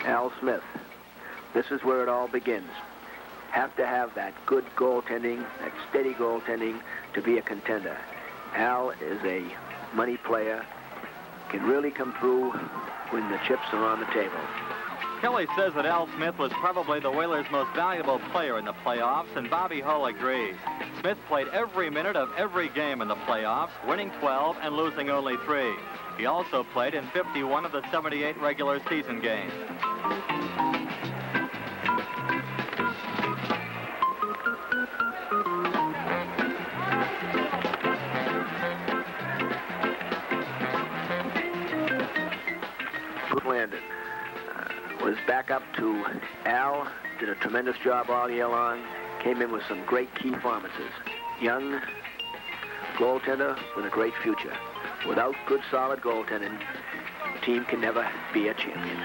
Al Smith. This is where it all begins. Have to have that good goaltending, that steady goaltending to be a contender. Al is a money player, can really come through when the chips are on the table. Kelly says that Al Smith was probably the Whalers' most valuable player in the playoffs, and Bobby Hull agrees. Smith played every minute of every game in the playoffs, winning 12 and losing only 3. He also played in 51 of the 78 regular season games. Landon was back up to Al, did a tremendous job all year long, came in with some great key performances. Young goaltender with a great future. Without good, solid goaltending, the team can never be a champion.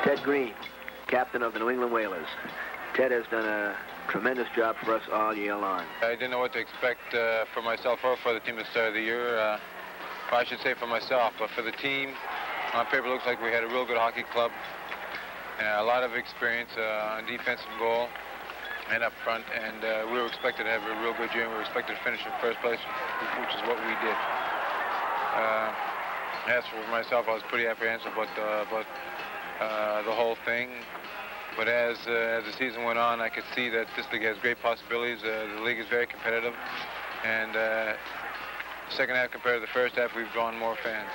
Ted Green, captain of the New England Whalers. Ted has done a tremendous job for us all year long. I didn't know what to expect for myself or for the team at the start of the year. Well, I should say for myself, but for the team, on paper, it looks like we had a real good hockey club. A lot of experience on defense and goal and up front, and we were expected to have a real good year, and we were expected to finish in first place, which is what we did. As for myself, I was pretty apprehensive about the whole thing. But as the season went on, I could see that this league has great possibilities. The league is very competitive, and second half compared to the first half, we've drawn more fans.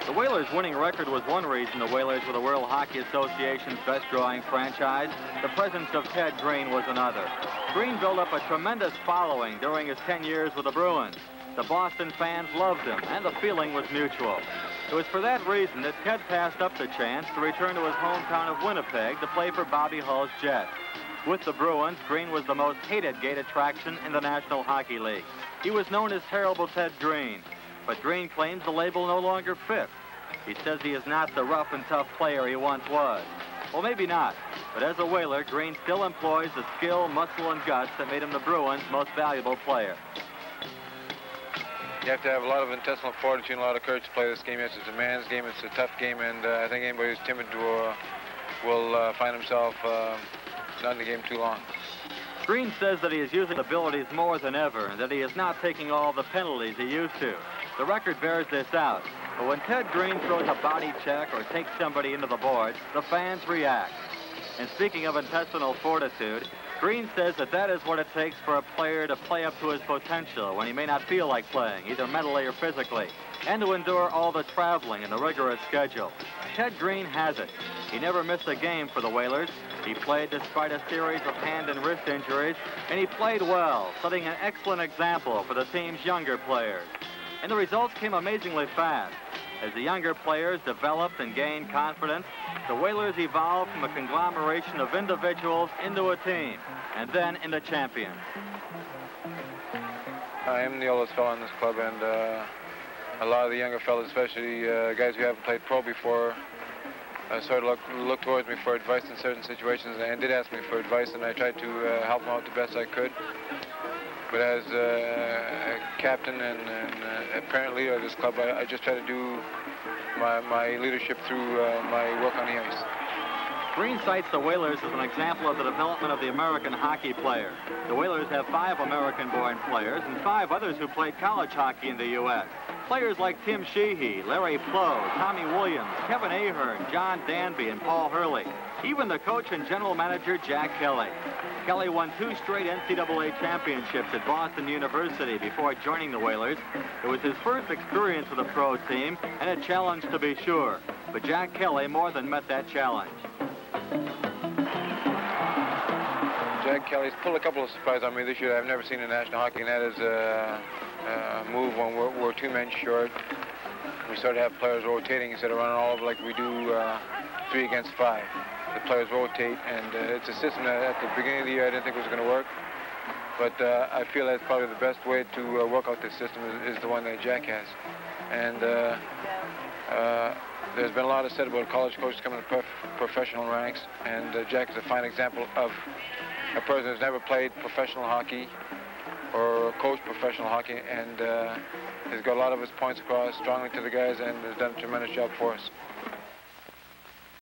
The Whalers' winning record was one reason the Whalers were the World Hockey Association's best drawing franchise. The presence of Ted Green was another. Green built up a tremendous following during his 10 years with the Bruins. The Boston fans loved him, and the feeling was mutual. It was for that reason that Ted passed up the chance to return to his hometown of Winnipeg to play for Bobby Hull's Jets. With the Bruins, Green was the most hated gate attraction in the National Hockey League. He was known as Terrible Ted Green, but Green claims the label no longer fits. He says he is not the rough and tough player he once was. Well, maybe not, but as a Whaler, Green still employs the skill, muscle, and guts that made him the Bruins' most valuable player. You have to have a lot of intestinal fortitude and a lot of courage to play this game. Yes, it's a man's game, it's a tough game, and I think anybody who's timid will find himself not in the game too long. Green says that he is using abilities more than ever and that he is not taking all the penalties he used to. The record bears this out. But when Ted Green throws a body check or takes somebody into the boards, the fans react. And speaking of intestinal fortitude, Green says that that is what it takes for a player to play up to his potential when he may not feel like playing, either mentally or physically, and to endure all the traveling and the rigorous schedule. Ted Green has it. He never missed a game for the Whalers. He played despite a series of hand and wrist injuries, and he played well, setting an excellent example for the team's younger players. And the results came amazingly fast. As the younger players developed and gained confidence, the Whalers evolved from a conglomeration of individuals into a team, and then into champions. I am the oldest fellow in this club, and a lot of the younger fellows, especially guys who haven't played pro before, sort of look towards me for advice in certain situations, and did ask me for advice, and I tried to help them out the best I could. But as a captain and apparent leader of this club, I just try to do my leadership through my work on the ice. Green cites the Whalers as an example of the development of the American hockey player. The Whalers have 5 American-born players and 5 others who played college hockey in the U.S. Players like Tim Sheehy, Larry Plow, Tommy Williams, Kevin Ahern, John Danby, and Paul Hurley. Even the coach and general manager, Jack Kelly. Kelly won 2 straight NCAA championships at Boston University before joining the Whalers. It was his first experience with a pro team and a challenge to be sure. But Jack Kelly more than met that challenge. Jack Kelly's pulled a couple of surprises on me this year I've never seen in national hockey, and that is a move when we're 2 men short. We sort of have players rotating instead of running all over like we do 3 against 5. The players rotate, and it's a system that at the beginning of the year I didn't think was going to work. But I feel that's probably the best way to work out this system is the one that Jack has. And there's been a lot of said about college coaches coming to professional ranks, and Jack is a fine example of a person who's never played professional hockey or coached professional hockey, and he's got a lot of his points across strongly to the guys and has done a tremendous job for us.